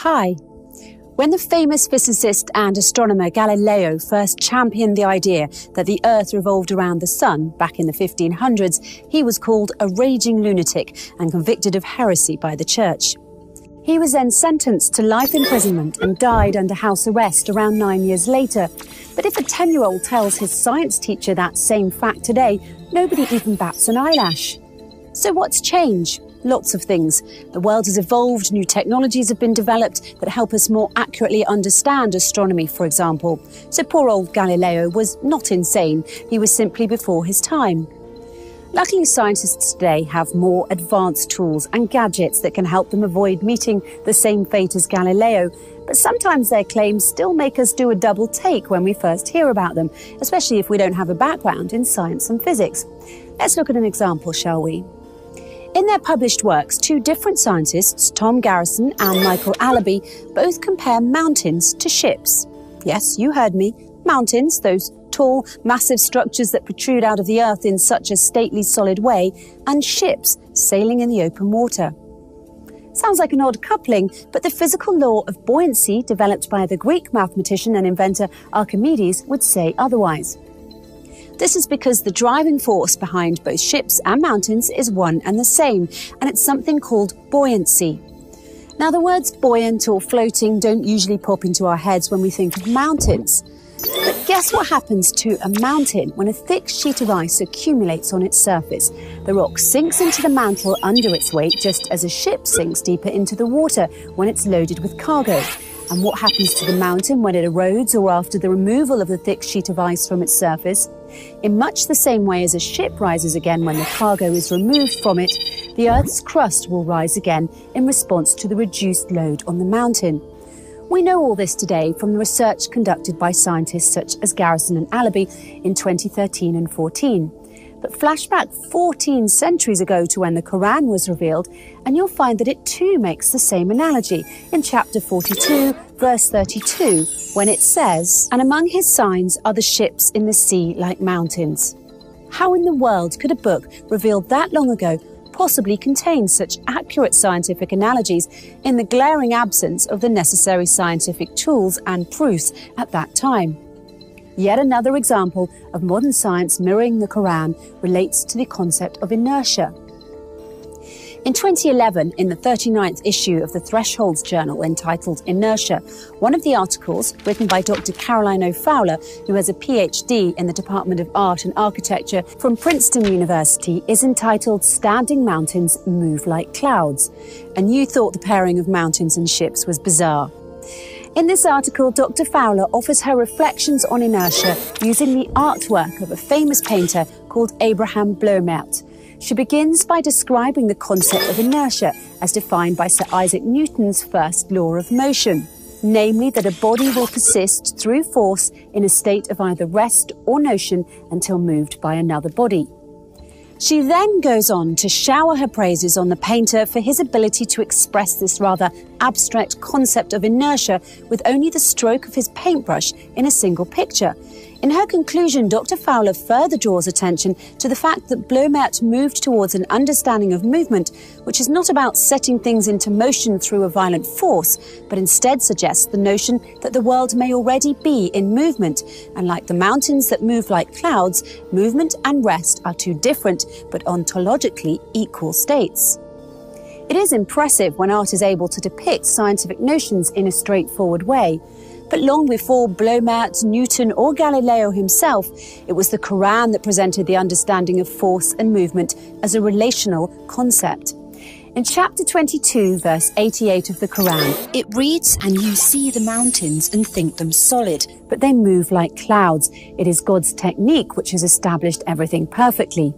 Hi. When the famous physicist and astronomer Galileo first championed the idea that the Earth revolved around the Sun back in the 1500s, he was called a raging lunatic and convicted of heresy by the Church. He was then sentenced to life imprisonment and died under house arrest around 9 years later. But if a 10-year-old tells his science teacher that same fact today, nobody even bats an eyelash. So what's changed? Lots of things. The world has evolved, new technologies have been developed that help us more accurately understand astronomy, for example. So poor old Galileo was not insane, he was simply before his time. Luckily, scientists today have more advanced tools and gadgets that can help them avoid meeting the same fate as Galileo, but sometimes their claims still make us do a double take when we first hear about them, especially if we don't have a background in science and physics. Let's look at an example, shall we? In their published works, two different scientists, Tom Garrison and Michael Allaby, both compare mountains to ships. Yes, you heard me. Mountains, those tall, massive structures that protrude out of the earth in such a stately, solid way, and ships sailing in the open water. Sounds like an odd coupling, but the physical law of buoyancy developed by the Greek mathematician and inventor Archimedes would say otherwise. This is because the driving force behind both ships and mountains is one and the same, and it's something called buoyancy. Now, the words buoyant or floating don't usually pop into our heads when we think of mountains. But guess what happens to a mountain when a thick sheet of ice accumulates on its surface? The rock sinks into the mantle under its weight, just as a ship sinks deeper into the water when it's loaded with cargo. And what happens to the mountain when it erodes or after the removal of the thick sheet of ice from its surface? In much the same way as a ship rises again when the cargo is removed from it, the Earth's crust will rise again in response to the reduced load on the mountain. We know all this today from the research conducted by scientists such as Garrison and Allaby in 2013 and 14. But flashback 14 centuries ago to when the Quran was revealed, and you'll find that it too makes the same analogy in chapter 42, verse 32, when it says, "And among his signs are the ships in the sea like mountains." How in the world could a book revealed that long ago possibly contain such accurate scientific analogies in the glaring absence of the necessary scientific tools and proofs at that time? Yet another example of modern science mirroring the Quran relates to the concept of inertia. In 2011, in the 39th issue of the Thresholds Journal entitled Inertia, one of the articles, written by Dr. Caroline O. Fowler, who has a PhD in the Department of Art and Architecture from Princeton University, is entitled "Standing Mountains Move Like Clouds." And you thought the pairing of mountains and ships was bizarre. In this article, Dr. Fowler offers her reflections on inertia using the artwork of a famous painter called Abraham Bloemaert. She begins by describing the concept of inertia as defined by Sir Isaac Newton's first law of motion, namely that a body will persist through force in a state of either rest or motion until moved by another body. She then goes on to shower her praises on the painter for his ability to express this rather abstract concept of inertia with only the stroke of his paintbrush in a single picture. In her conclusion, Dr. Fowler further draws attention to the fact that Bloemaert moved towards an understanding of movement, which is not about setting things into motion through a violent force, but instead suggests the notion that the world may already be in movement. And like the mountains that move like clouds, movement and rest are two different, but ontologically equal states. It is impressive when art is able to depict scientific notions in a straightforward way. But long before Bloemaert, Newton or Galileo himself, it was the Quran that presented the understanding of force and movement as a relational concept. In chapter 22, verse 88 of the Quran, it reads, "And you see the mountains and think them solid, but they move like clouds. It is God's technique which has established everything perfectly."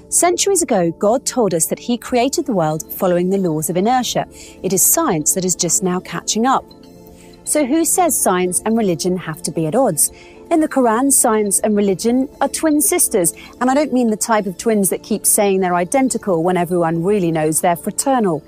Centuries ago, God told us that he created the world following the laws of inertia. It is science that is just now catching up. So who says science and religion have to be at odds? In the Quran, science and religion are twin sisters, and I don't mean the type of twins that keep saying they're identical when everyone really knows they're fraternal.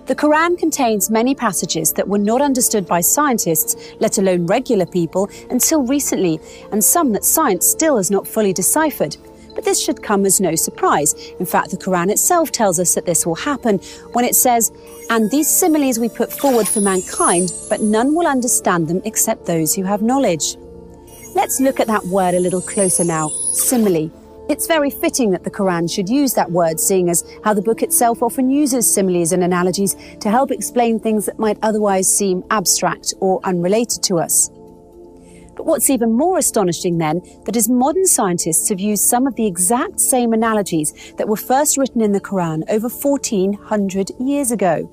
The Quran contains many passages that were not understood by scientists, let alone regular people, until recently, and some that science still has not fully deciphered. But this should come as no surprise. In fact, the Quran itself tells us that this will happen when it says, "And these similes we put forward for mankind, but none will understand them except those who have knowledge." Let's look at that word a little closer now, simile. It's very fitting that the Quran should use that word, seeing as how the book itself often uses similes and analogies to help explain things that might otherwise seem abstract or unrelated to us. But what's even more astonishing then, that is modern scientists have used some of the exact same analogies that were first written in the Quran over 1400 years ago.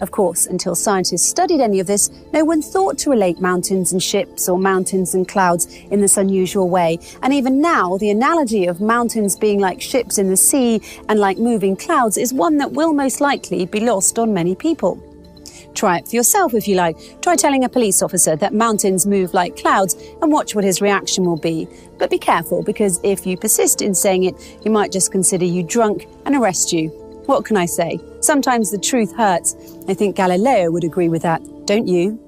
Of course, until scientists studied any of this, no one thought to relate mountains and ships or mountains and clouds in this unusual way. And even now, the analogy of mountains being like ships in the sea and like moving clouds is one that will most likely be lost on many people. Try it for yourself if you like. Try telling a police officer that mountains move like clouds and watch what his reaction will be. But be careful, because if you persist in saying it, he might just consider you drunk and arrest you. What can I say? Sometimes the truth hurts. I think Galileo would agree with that, don't you?